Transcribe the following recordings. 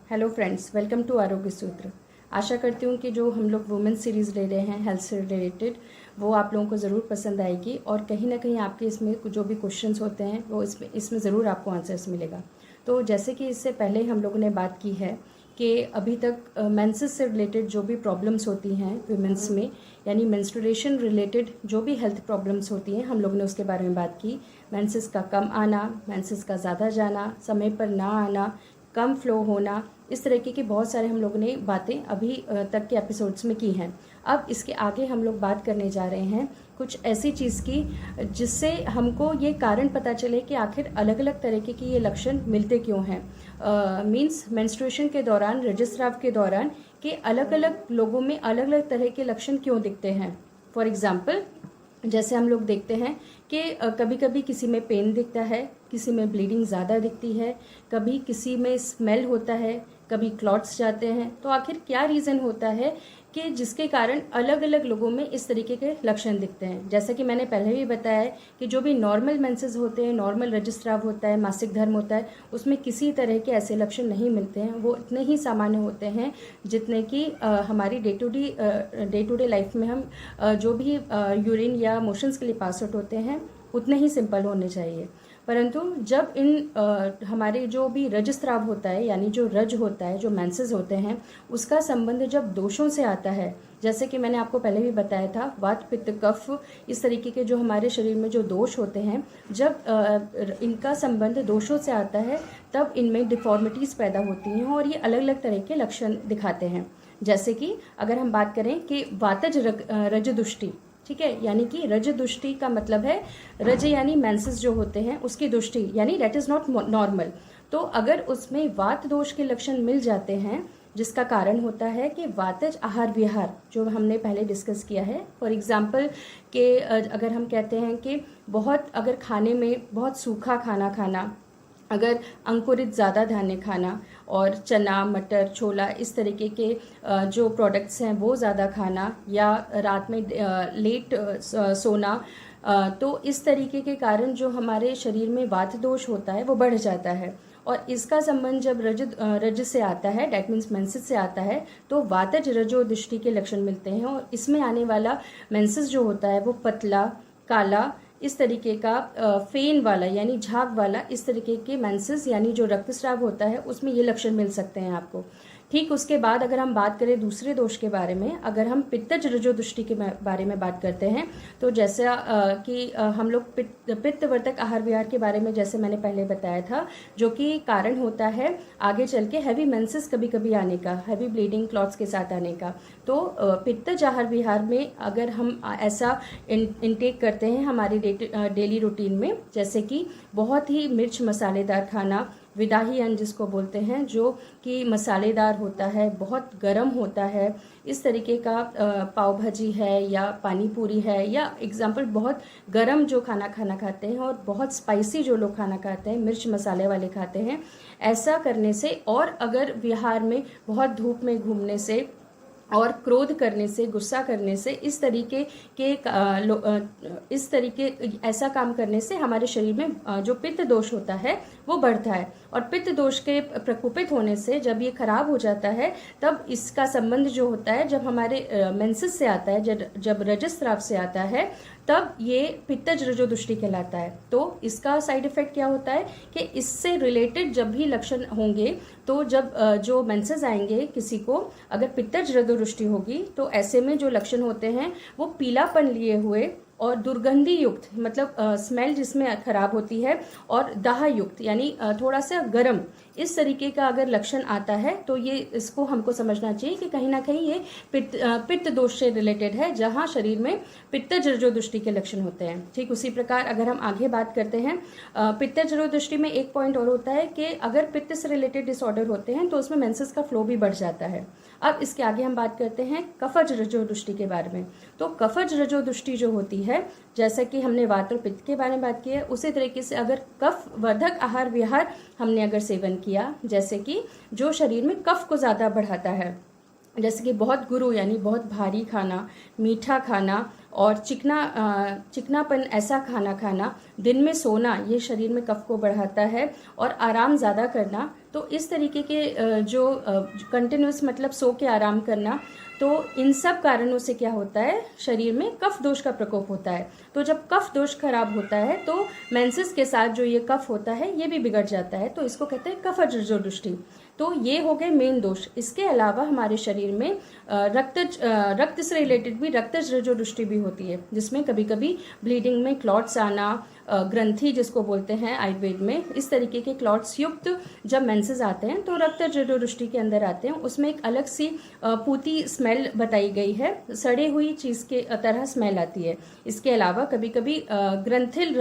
Hello friends, welcome to आरोग्य सूत्र। आशा करती हूँ कि जो हम लोग वुमेन सीरीज़ ले रहे हैं हेल्थ से रिलेटेड, वो आप लोगों को ज़रूर पसंद आएगी और कहीं ना कहीं आपके इसमें जो भी क्वेश्चंस होते हैं वो इसमें ज़रूर आपको आंसर्स मिलेगा। तो जैसे कि इससे पहले हम लोगों ने बात की है कि अभी तक मेंसेस से रिलेटेड जो भी प्रॉब्लम्स होती हैं वुमेन्स में, यानी मेंस्ट्रुएशन रिलेटेड जो भी हेल्थ प्रॉब्लम्स होती हैं, हम लोगों ने उसके बारे में बात की। मेंसेस का कम आना, मेंसेस का ज़्यादा जाना, समय पर ना आना, कम फ्लो होना, इस तरीके की बहुत सारे हम लोगों ने बातें अभी तक के एपिसोड्स में की हैं। अब इसके आगे हम लोग बात करने जा रहे हैं कुछ ऐसी चीज़ की जिससे हमको ये कारण पता चले कि आखिर अलग अलग तरीके की ये लक्षण मिलते क्यों हैं। मीन्स मेंस्ट्रुएशन के दौरान, ऋतुस्राव के दौरान कि अलग अलग लोगों में अलग अलग तरह के लक्षण क्यों दिखते हैं। फॉर एग्ज़ाम्पल, जैसे हम लोग देखते हैं कि कभी कभी किसी में पेन दिखता है, किसी में ब्लीडिंग ज़्यादा दिखती है, कभी किसी में स्मेल होता है, कभी क्लॉट्स जाते हैं। तो आखिर क्या रीज़न होता है कि जिसके कारण अलग अलग लोगों में इस तरीके के लक्षण दिखते हैं। जैसा कि मैंने पहले भी बताया है कि जो भी नॉर्मल मेंसेस होते हैं, नॉर्मल ऋतुस्राव होता है, मासिक धर्म होता है, उसमें किसी तरह के ऐसे लक्षण नहीं मिलते हैं। वो इतने ही सामान्य होते हैं जितने कि हमारी डे टू डे लाइफ में हम जो भी यूरिन या मोशंस के लिए पास आउट होते हैं उतने ही सिंपल होने चाहिए। परंतु जब हमारे जो भी रजस्राव होता है, यानी जो रज होता है, जो मेंसेस होते हैं, उसका संबंध जब दोषों से आता है, जैसे कि मैंने आपको पहले भी बताया था, वात पित्त कफ, इस तरीके के जो हमारे शरीर में जो दोष होते हैं, जब इनका संबंध दोषों से आता है तब इनमें डिफॉर्मिटीज़ पैदा होती हैं और ये अलग अलग तरह के लक्षण दिखाते हैं। जैसे कि अगर हम बात करें कि वातज रजदुष्टि, ठीक है, यानी कि रज दुष्टि का मतलब है, रज यानी मेंसेस जो होते हैं उसकी दुष्टि, यानी दैट इज़ नॉट नॉर्मल। तो अगर उसमें वात दोष के लक्षण मिल जाते हैं, जिसका कारण होता है कि वातज आहार विहार, जो हमने पहले डिस्कस किया है। फॉर एग्जांपल कि अगर हम कहते हैं कि बहुत अगर खाने में बहुत सूखा खाना खाना, अगर अंकुरित ज़्यादा धान्य खाना और चना, मटर, छोला, इस तरीके के जो प्रोडक्ट्स हैं वो ज़्यादा खाना, या रात में लेट सोना, तो इस तरीके के कारण जो हमारे शरीर में वात दोष होता है वो बढ़ जाता है। और इसका संबंध जब रज से आता है, डैट मीन्स मेंसेस से आता है, तो वातज रजो दृष्टि के लक्षण मिलते हैं। और इसमें आने वाला मेंसेस जो होता है वो पतला, काला, इस तरीके का फेन वाला यानी झाग वाला, इस तरीके के मेंसेस यानी जो रक्तस्राव होता है उसमें ये लक्षण मिल सकते हैं आपको। ठीक उसके बाद अगर हम बात करें दूसरे दोष के बारे में, अगर हम पित्तज रजोदुष्टि के बारे में बात करते हैं, तो जैसा कि हम लोग पित्तवर्धक आहार विहार के बारे में जैसे मैंने पहले बताया था, जो कि कारण होता है आगे चल के हैवी मेंसेस कभी कभी आने का, हैवी ब्लीडिंग क्लॉट्स के साथ आने का। तो पित्तज आहार विहार में अगर हम ऐसा इनटेक करते हैं हमारी डेली रूटीन में, जैसे कि बहुत ही मिर्च मसालेदार खाना, विदाही अन्न जिसको बोलते हैं, जो कि मसालेदार होता है, बहुत गर्म होता है, इस तरीके का पाव भाजी है या पानी पूरी है, या एग्जाम्पल बहुत गर्म जो खाना खाते हैं और बहुत स्पाइसी जो लोग खाना खाते हैं, मिर्च मसाले वाले खाते हैं, ऐसा करने से, और अगर बिहार में बहुत धूप में घूमने से और क्रोध करने से, गुस्सा करने से, इस तरीके ऐसा काम करने से हमारे शरीर में जो पित्त दोष होता है वो बढ़ता है। और पित्त दोष के प्रकोपित होने से जब ये खराब हो जाता है, तब इसका संबंध जो होता है जब हमारे मेंसेस से आता है, जब रजस्राव से आता है, तब ये पित्तज रजोदुष्टि कहलाता है। तो इसका साइड इफेक्ट क्या होता है कि इससे रिलेटेड जब भी लक्षण होंगे, तो जब जो मेंसेस आएंगे किसी को, अगर पित्तज रजोदुष्टि होगी, तो ऐसे में जो लक्षण होते हैं वो पीलापन लिए हुए और दुर्गंधी युक्त, मतलब स्मेल जिसमें खराब होती है, और दाह युक्त यानी थोड़ा सा गर्म, इस तरीके का अगर लक्षण आता है, तो ये इसको हमको समझना चाहिए कि कहीं ना कहीं ये पित्त दोष से रिलेटेड है, जहाँ शरीर में पित्तज रजोदुष्टि के लक्षण होते हैं। ठीक उसी प्रकार अगर हम आगे बात करते हैं, पित्तज रजोदुष्टि में एक पॉइंट और होता है कि अगर पित्त से रिलेटेड डिसऑर्डर होते हैं तो उसमें मेंसेस का फ्लो भी बढ़ जाता है। अब इसके आगे हम बात करते हैं कफज रजोदुष्टि के बारे में। तो कफज रजोदुष्टि जो होती है, जैसा कि हमने वात और पित्त के बारे में बात की है, उसी तरीके से अगर कफ वर्धक आहार विहार हमने अगर सेवन किया, जैसे कि जो शरीर में कफ को ज़्यादा बढ़ाता है, जैसे कि बहुत गुरु यानी बहुत भारी खाना, मीठा खाना और चिकनापन ऐसा खाना खाना, दिन में सोना, ये शरीर में कफ को बढ़ाता है, और आराम ज़्यादा करना, तो इस तरीके के जो कंटिन्यूस मतलब सो के आराम करना, तो इन सब कारणों से क्या होता है, शरीर में कफ दोष का प्रकोप होता है। तो जब कफ दोष खराब होता है तो मेंसेस के साथ जो ये कफ होता है ये भी बिगड़ जाता है, तो इसको कहते हैं कफज रजोदृष्टि। तो ये हो गए मेन दोष। इसके अलावा हमारे शरीर में रक्त से रिलेटेड भी रक्तज रजोदृष्टि भी होती है, जिसमें कभी कभी ब्लीडिंग में क्लॉट्स आना, ग्रंथि जिसको बोलते हैं आयुर्वेद में, इस तरीके के क्लॉट्स युक्त जब मेंसेस आते हैं तो रक्तज रजोदृष्टि के अंदर आते हैं। उसमें एक अलग सी पूती स्मेल बताई गई है, सड़े हुई चीज़ के तरह स्मेल आती है। इसके अलावा कभी कभी ग्रंथिल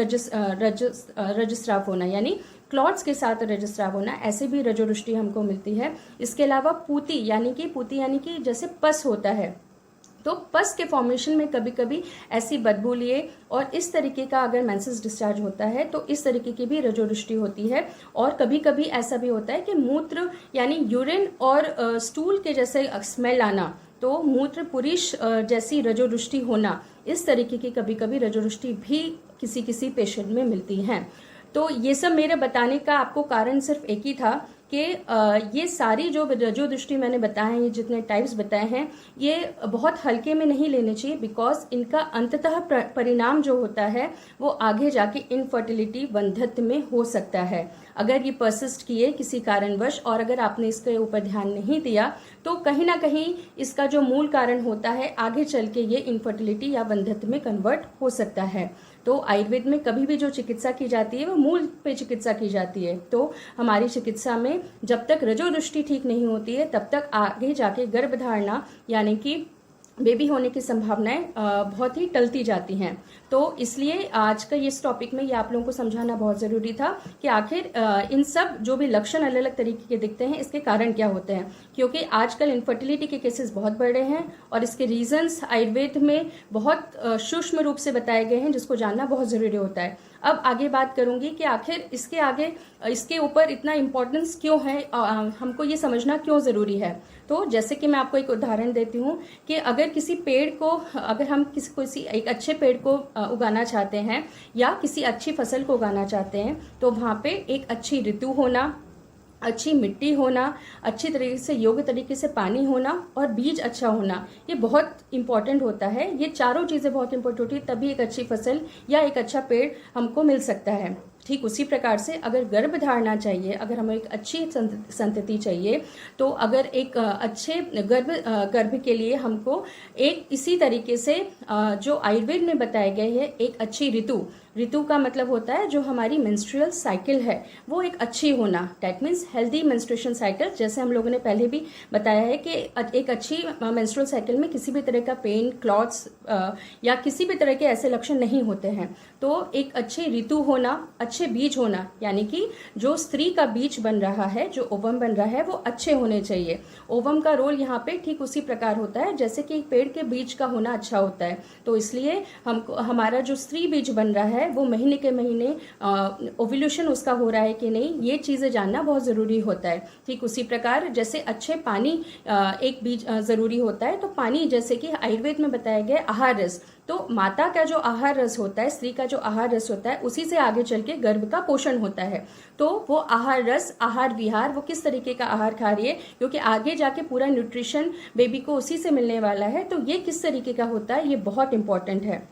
रजस्राव होना, यानी क्लॉट्स के साथ रजस्राव होना, ऐसे भी रजोदृष्टि हमको मिलती है। इसके अलावा पूती यानी कि जैसे पस होता है, तो पस के फॉर्मेशन में कभी कभी ऐसी बदबू लिए और इस तरीके का अगर मेंसेस डिस्चार्ज होता है तो इस तरीके की भी रजोदृष्टि होती है। और कभी कभी ऐसा भी होता है कि मूत्र यानी यूरिन और स्टूल के जैसे स्मेल आना, तो मूत्र पुरुष जैसी रजोदृष्टि होना, इस तरीके की कभी कभी रजोदृष्टि भी किसी किसी पेशेंट में मिलती हैं। तो ये सब मेरे बताने का आपको कारण सिर्फ एक ही था कि ये सारी जो रजोदृष्टि मैंने बताए हैं, ये जितने टाइप्स बताए हैं, ये बहुत हल्के में नहीं लेने चाहिए, बिकॉज इनका अंततः परिणाम जो होता है वो आगे जाके इनफर्टिलिटी, वंध्यत्व में हो सकता है। अगर ये परसिस्ट किए किसी कारणवश और अगर आपने इसके ऊपर ध्यान नहीं दिया तो कहीं ना कहीं इसका जो मूल कारण होता है आगे चल के ये इनफर्टिलिटी या वंध्यत्व में कन्वर्ट हो सकता है। तो आयुर्वेद में कभी भी जो चिकित्सा की जाती है वो मूल पे चिकित्सा की जाती है। तो हमारी चिकित्सा में जब तक रजोदृष्टि ठीक नहीं होती है तब तक आगे जाके गर्भधारणा यानी कि बेबी होने की संभावनाएं बहुत ही टलती जाती हैं। तो इसलिए आज का इस टॉपिक में ये आप लोगों को समझाना बहुत ज़रूरी था कि आखिर इन सब जो भी लक्षण अलग अलग तरीके के दिखते हैं इसके कारण क्या होते हैं, क्योंकि आजकल इनफर्टिलिटी के केसेस बहुत बढ़ रहे हैं और इसके रीजंस आयुर्वेद में बहुत सूक्ष्म रूप से बताए गए हैं, जिसको जानना बहुत ज़रूरी होता है। अब आगे बात करूंगी कि आखिर इसके आगे इसके ऊपर इतना इम्पोर्टेंस क्यों है, हमको ये समझना क्यों ज़रूरी है। तो जैसे कि मैं आपको एक उदाहरण देती हूँ कि अगर किसी पेड़ को, अगर हम किसी एक अच्छे पेड़ को उगाना चाहते हैं या किसी अच्छी फसल को उगाना चाहते हैं, तो वहाँ पे एक अच्छी ऋतु होना, अच्छी मिट्टी होना, अच्छी तरीके से योग्य तरीके से पानी होना और बीज अच्छा होना, ये बहुत इंपॉर्टेंट होता है। ये चारों चीज़ें बहुत इंपॉर्टेंट होती है, तभी एक अच्छी फसल या एक अच्छा पेड़ हमको मिल सकता है। ठीक उसी प्रकार से अगर गर्भधारणा चाहिए, अगर हमें एक अच्छी संतति चाहिए, तो अगर एक अच्छे गर्भ के लिए हमको एक इसी तरीके से जो आयुर्वेद में बताए गए हैं, एक अच्छी ऋतु का मतलब होता है जो हमारी मेंस्ट्रुअल साइकिल है वो एक अच्छी होना, that means healthy menstruation cycle. जैसे हम लोगों ने पहले भी बताया है कि एक अच्छी मेंस्ट्रुअल साइकिल में किसी भी तरह का पेन, क्लॉट्स या किसी भी तरह के ऐसे लक्षण नहीं होते हैं। तो एक अच्छी ऋतु होना, अच्छे बीज होना, यानी कि जो स्त्री का बीज बन रहा है, जो ओवम बन रहा है, वो अच्छे होने चाहिए। ओवम का रोल यहाँ पे ठीक उसी प्रकार होता है जैसे कि एक पेड़ के बीज का होना अच्छा होता है। तो इसलिए हमको हमारा जो स्त्री बीज बन रहा है वो महीने के महीने ओव्यूलेशन उसका हो रहा है कि नहीं, ये चीज़ें जानना बहुत ज़रूरी होता है। ठीक उसी प्रकार जैसे अच्छे पानी एक बीज ज़रूरी होता है, तो पानी जैसे कि आयुर्वेद में बताया गया आहार रस, तो माता का जो आहार रस होता है, स्त्री का जो आहार रस होता है, उसी से आगे चल के गर्भ का पोषण होता है। तो वो आहार रस, आहार विहार, वो किस तरीके का आहार खा रही है, क्योंकि आगे जाके पूरा न्यूट्रिशन बेबी को उसी से मिलने वाला है। तो ये किस तरीके का होता है, ये बहुत इंपॉर्टेंट है।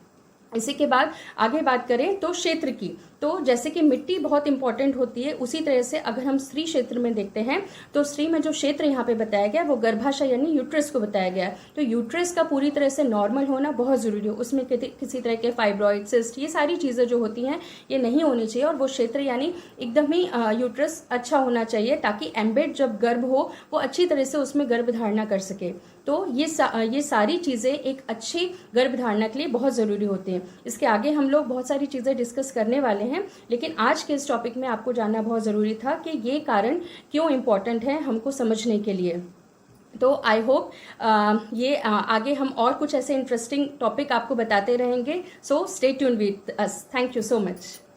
इसी के बाद आगे बात करें तो क्षेत्र की, तो जैसे कि मिट्टी बहुत इंपॉर्टेंट होती है, उसी तरह से अगर हम स्त्री क्षेत्र में देखते हैं तो स्त्री में जो क्षेत्र यहाँ पे बताया गया वो गर्भाशय यानी यूट्रस को बताया गया है। तो यूट्रस का पूरी तरह से नॉर्मल होना बहुत ज़रूरी है, उसमें किसी तरह के फाइब्रॉइड, सिस्ट, ये सारी चीज़ें जो होती हैं ये नहीं होनी चाहिए। और वो क्षेत्र यानी एकदम ही यूट्रस अच्छा होना चाहिए ताकि एम्बेड जब गर्भ हो वो अच्छी तरह से उसमें गर्भधारणा कर सके। तो ये सारी चीज़ें एक अच्छी गर्भधारणा के लिए बहुत ज़रूरी होती हैं। इसके आगे हम लोग बहुत सारी चीज़ें डिस्कस करने वाले हैं, लेकिन आज के इस टॉपिक में आपको जानना बहुत ज़रूरी था कि ये कारण क्यों इम्पोर्टेंट है हमको समझने के लिए। तो आई होप आगे हम और कुछ ऐसे इंटरेस्टिंग टॉपिक आपको बताते रहेंगे। So stay tuned with us. Thank you so much.